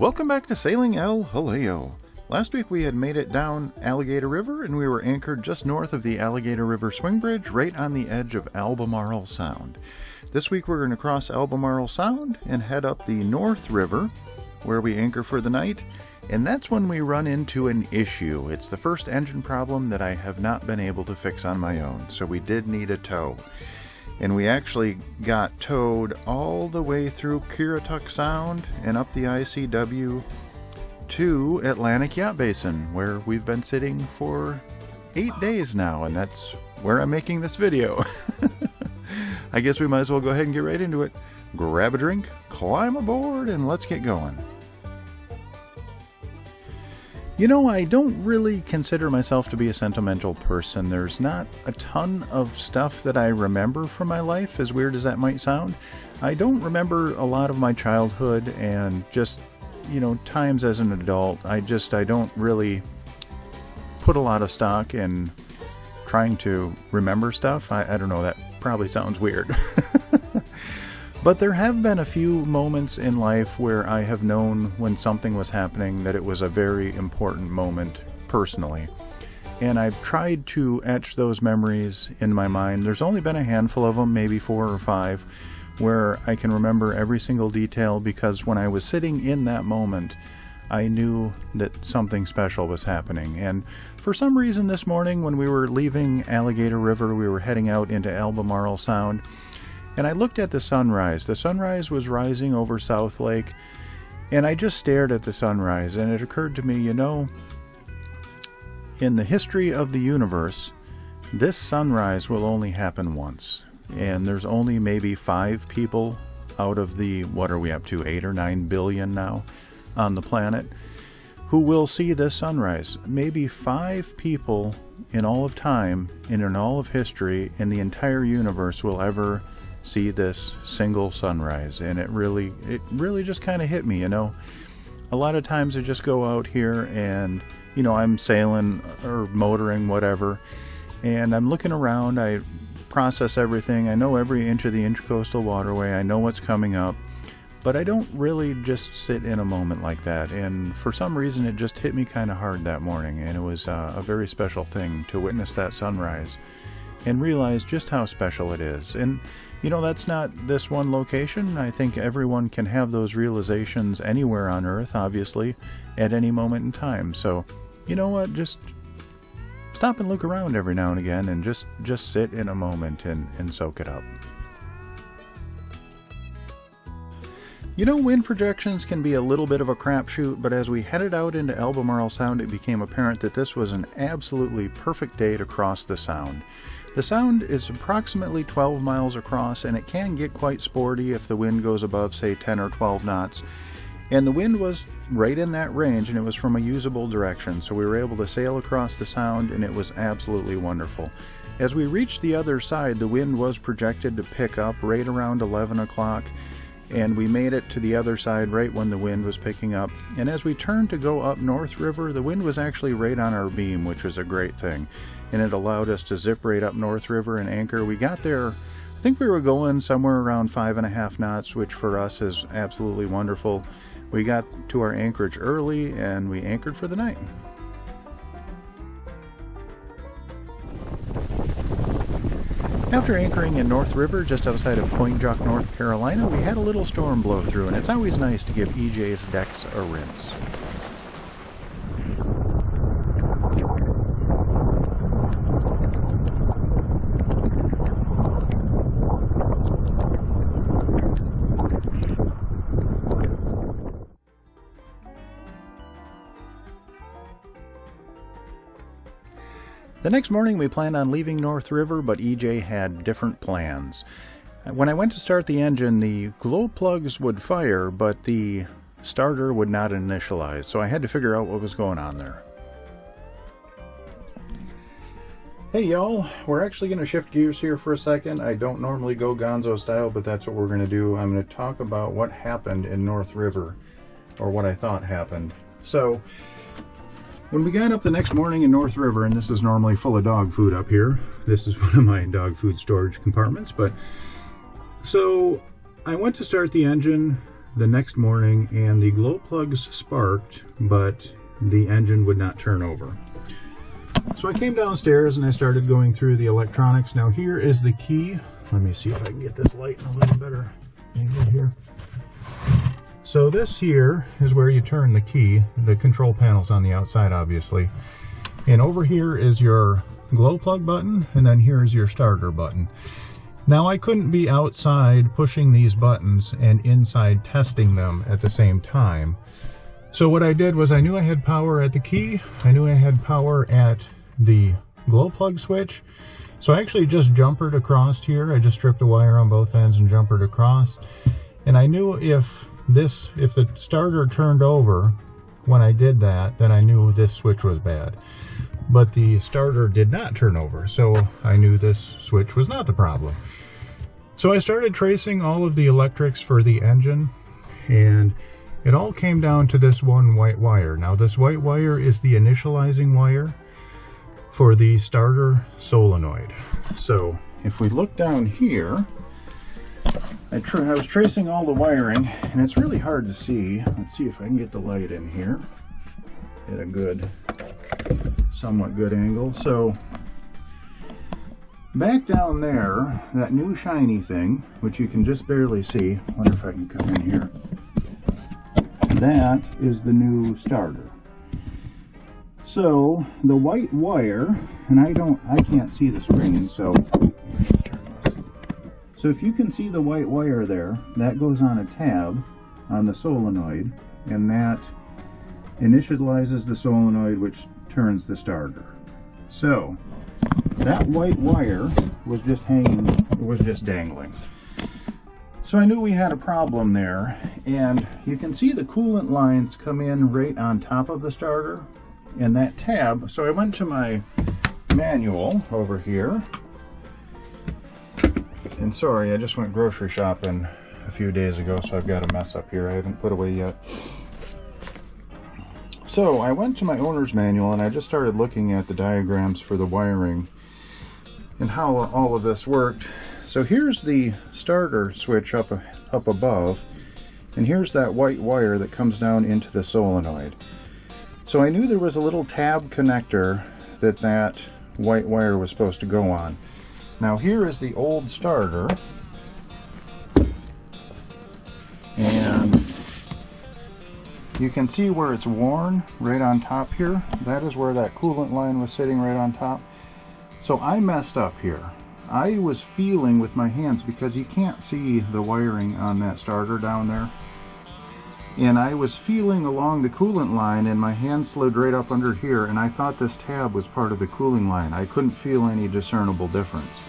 Welcome back to Sailing El Jaleo. Last week we had made it down Alligator River and we were anchored just north of the Alligator River swing bridge right on the edge of Albemarle Sound. This week we're going to cross Albemarle Sound and head up the North River where we anchor for the night, and that's when we run into an issue. It's the first engine problem that I have not been able to fix on my own, so we did need a tow. And we actually got towed all the way through Currituck Sound and up the ICW to Atlantic Yacht Basin, where we've been sitting for 8 days now, and that's where I'm making this video. I guess we might as well go ahead and get right into it. Grab a drink, climb aboard, and let's get going. You know, I don't really consider myself to be a sentimental person. There's not a ton of stuff that I remember from my life, as weird as that might sound. I don't remember a lot of my childhood and just, you know, times as an adult. I don't really put a lot of stock in trying to remember stuff. I don't know, that probably sounds weird. But there have been a few moments in life where I have known when something was happening that it was a very important moment personally. And I've tried to etch those memories in my mind. There's only been a handful of them, maybe 4 or 5, where I can remember every single detail, because when I was sitting in that moment, I knew that something special was happening. And for some reason this morning when we were leaving Alligator River, we were heading out into Albemarle Sound, and I looked at the sunrise. The sunrise was rising over South Lake, and I just stared at the sunrise, and it occurred to me, you know, in the history of the universe, this sunrise will only happen once. And there's only maybe 5 people out of the, what are we up to, 8 or 9 billion now on the planet, who will see this sunrise. Maybe 5 people in all of time, and in all of history, in the entire universe will ever see this single sunrise. And it really just kind of hit me, you know. A lot of times I just go out here and, you know, I'm sailing or motoring, whatever, and I'm looking around, I process everything, I know every inch of the Intracoastal Waterway, I know what's coming up, but I don't really just sit in a moment like that. And for some reason it just hit me kind of hard that morning, and it was a very special thing to witness that sunrise and realize just how special it is. And you know, that's not this one location. I think everyone can have those realizations anywhere on Earth, obviously, at any moment in time. So, you know what, just stop and look around every now and again and just sit in a moment and soak it up. You know, wind projections can be a little bit of a crapshoot, but as we headed out into Albemarle Sound, it became apparent that this was an absolutely perfect day to cross the Sound. The Sound is approximately 12 miles across, and it can get quite sporty if the wind goes above, say, 10 or 12 knots. And the wind was right in that range, and it was from a usable direction, so we were able to sail across the Sound, and it was absolutely wonderful. As we reached the other side, the wind was projected to pick up right around 11 o'clock, and we made it to the other side right when the wind was picking up. And as we turned to go up North River, the wind was actually right on our beam, which was a great thing. And it allowed us to zip right up North River and anchor. We got there, I think we were going somewhere around 5.5 knots, which for us is absolutely wonderful. We got to our anchorage early and we anchored for the night. After anchoring in North River, just outside of Point Jock, North Carolina, we had a little storm blow through, and it's always nice to give EJ's decks a rinse. The next morning we planned on leaving North River, but EJ had different plans. When I went to start the engine, the glow plugs would fire, but the starter would not initialize, so I had to figure out what was going on there. Hey y'all, we're actually going to shift gears here for a second. I don't normally go gonzo style, but that's what we're going to do. I'm going to talk about what happened in North River, or what I thought happened. So, when we got up the next morning in North River, and this is normally full of dog food up here, this is one of my dog food storage compartments, but so I went to start the engine. the next morning and the glow plugs sparked, but the engine would not turn over. So I came downstairs and I started going through the electronics. Now here is the key. Let me see if I can get this light in a little better angle here. So this here is where you turn the key. The control panel's on the outside, obviously. And over here is your glow plug button, and then here's your starter button. Now I couldn't be outside pushing these buttons and inside testing them at the same time. So what I did was I knew I had power at the key, I knew I had power at the glow plug switch. So I actually just jumpered across here. I just stripped the wire on both ends and jumpered across. And I knew if the starter turned over when I did that, then I knew this switch was bad. But the starter did not turn over, so I knew this switch was not the problem. So I started tracing all of the electrics for the engine, and it all came down to this one white wire. Now this white wire is the initializing wire for the starter solenoid. So if we look down here, I was tracing all the wiring, and it's really hard to see. Let's see if I can get the light in here at a good, somewhat good angle. So back down there, that new shiny thing, which you can just barely see, I wonder if I can come in here, that is the new starter. So the white wire, and I can't see the screen, so if you can see the white wire there, that goes on a tab on the solenoid, and that initializes the solenoid, which turns the starter. So that white wire was just hanging, it was just dangling. So I knew we had a problem there, and you can see the coolant lines come in right on top of the starter, and that tab. So I went to my manual over here. And sorry, I just went grocery shopping a few days ago, so I've got a mess up here I haven't put away yet. So I went to my owner's manual and I just started looking at the diagrams for the wiring and how all of this worked. So here's the starter switch up above, and here's that white wire that comes down into the solenoid. So I knew there was a little tab connector that white wire was supposed to go on. Now here is the old starter, and you can see where it's worn right on top here. That is where that coolant line was sitting, right on top. So I messed up here. I was feeling with my hands, because you can't see the wiring on that starter down there. And I was feeling along the coolant line, and my hand slid right up under here, and I thought this tab was part of the cooling line. I couldn't feel any discernible difference.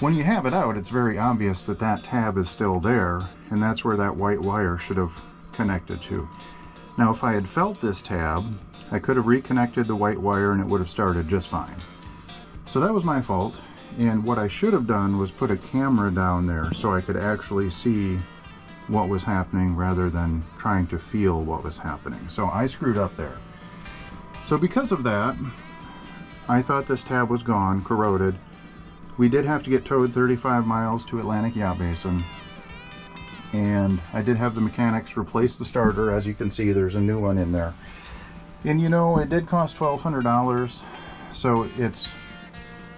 When you have it out, it's very obvious that that tab is still there, and that's where that white wire should have connected to. Now if I had felt this tab, I could have reconnected the white wire and it would have started just fine. So that was my fault, and what I should have done was put a camera down there so I could actually see what was happening rather than trying to feel what was happening. So I screwed up there. So because of that, I thought this tab was gone, corroded. We did have to get towed 35 miles to Atlantic Yacht Basin, and I did have the mechanics replace the starter. As you can see, there's a new one in there. And you know, it did cost $1,200, so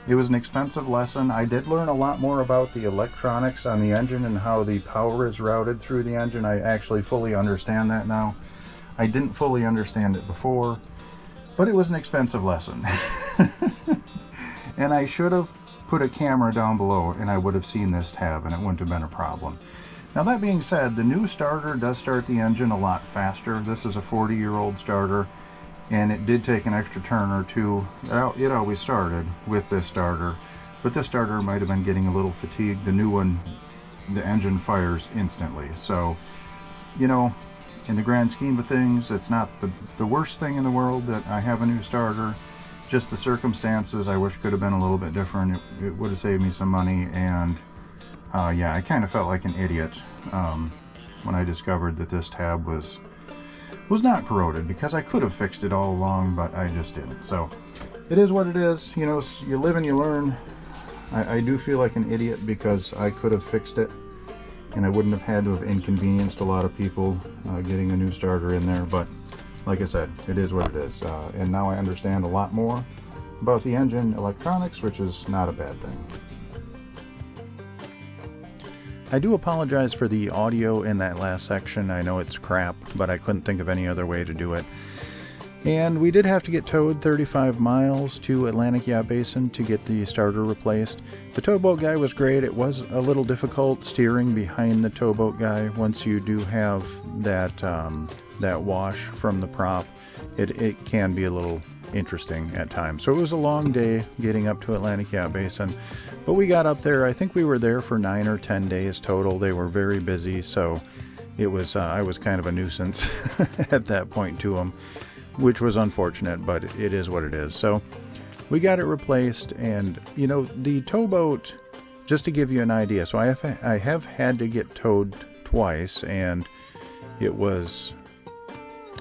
it was an expensive lesson. I did learn a lot more about the electronics on the engine and how the power is routed through the engine. I actually fully understand that now. I didn't fully understand it before, but it was an expensive lesson. And I should have put a camera down below and I would have seen this tab and it wouldn't have been a problem. Now that being said, the new starter does start the engine a lot faster. This is a 40-year-old starter, and it did take an extra turn or two. It always started with this starter, but this starter might have been getting a little fatigued. The new one, the engine fires instantly. So, you know, in the grand scheme of things, it's not the worst thing in the world that I have a new starter. Just the circumstances I wish could have been a little bit different. It would have saved me some money, and yeah, I kind of felt like an idiot when I discovered that this tab was not corroded, because I could have fixed it all along, but I just didn't. So it is what it is. You know, you live and you learn. I do feel like an idiot because I could have fixed it, and I wouldn't have had to have inconvenienced a lot of people getting a new starter in there, but like I said, it is what it is. And now I understand a lot more about the engine electronics, which is not a bad thing. I do apologize for the audio in that last section. I know it's crap, but I couldn't think of any other way to do it. And we did have to get towed 35 miles to Atlantic Yacht Basin to get the starter replaced. The towboat guy was great. It was a little difficult steering behind the towboat guy once you do have that that wash from the prop. It can be a little interesting at times. So it was a long day getting up to Atlantic Yacht Basin, but we got up there. I think we were there for 9 or 10 days total. They were very busy, so it was I was kind of a nuisance at that point to them, which was unfortunate, but it is what it is. So we got it replaced, and you know, the towboat, just to give you an idea, so I have had to get towed twice, and it was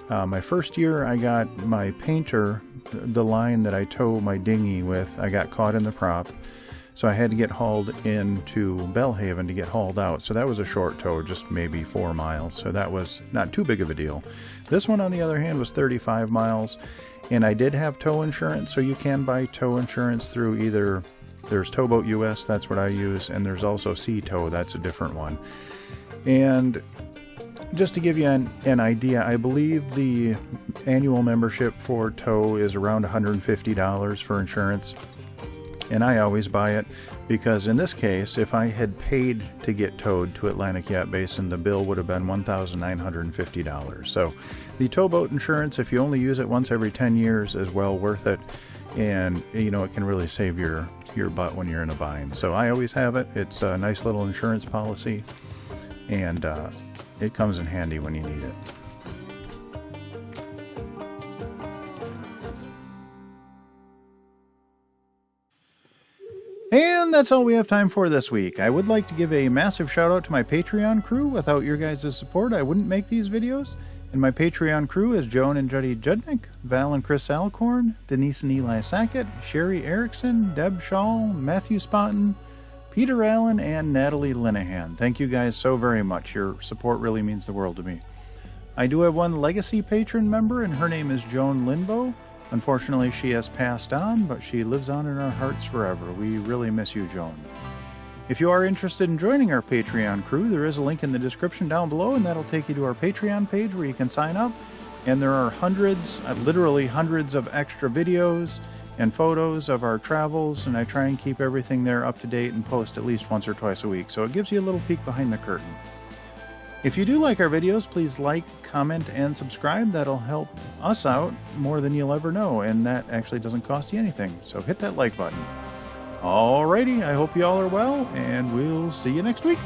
my first year. I got my painter, the line that I tow my dinghy with, I got caught in the prop, so I had to get hauled into Belhaven to get hauled out. So that was a short tow, just maybe 4 miles, so that was not too big of a deal. This one, on the other hand, was 35 miles, and I did have tow insurance, so you can buy tow insurance through either, there's Towboat US, that's what I use, and there's also Sea Tow, that's a different one. And just to give you an idea, I believe the annual membership for tow is around $150 for insurance. And I always buy it because in this case, if I had paid to get towed to Atlantic Yacht Basin, the bill would have been $1,950. So the towboat insurance, if you only use it once every 10 years, is well worth it. And you know, it can really save your butt when you're in a bind. So I always have it. It's a nice little insurance policy, and it comes in handy when you need it. And that's all we have time for this week. I would like to give a massive shout out to my Patreon crew. Without your guys' support, I wouldn't make these videos. And my Patreon crew is Joan and Juddy Judnick, Val and Chris Alcorn, Denise and Eli Sackett, Sherry Erickson, Deb Shaw, Matthew Spotton, Peter Allen, and Natalie Linehan. Thank you guys so very much. Your support really means the world to me. I do have one legacy patron member, and her name is Joan Linbo. Unfortunately, she has passed on, but she lives on in our hearts forever. We really miss you, Joan. If you are interested in joining our Patreon crew, there is a link in the description down below, and that'll take you to our Patreon page where you can sign up. And there are hundreds, literally hundreds of extra videos and photos of our travels, and I try and keep everything there up to date and post at least once or twice a week, so it gives you a little peek behind the curtain. If you do like our videos, please like, comment, and subscribe. That'll help us out more than you'll ever know, and that actually doesn't cost you anything, so hit that like button. Alrighty, I hope you all are well, and we'll see you next week.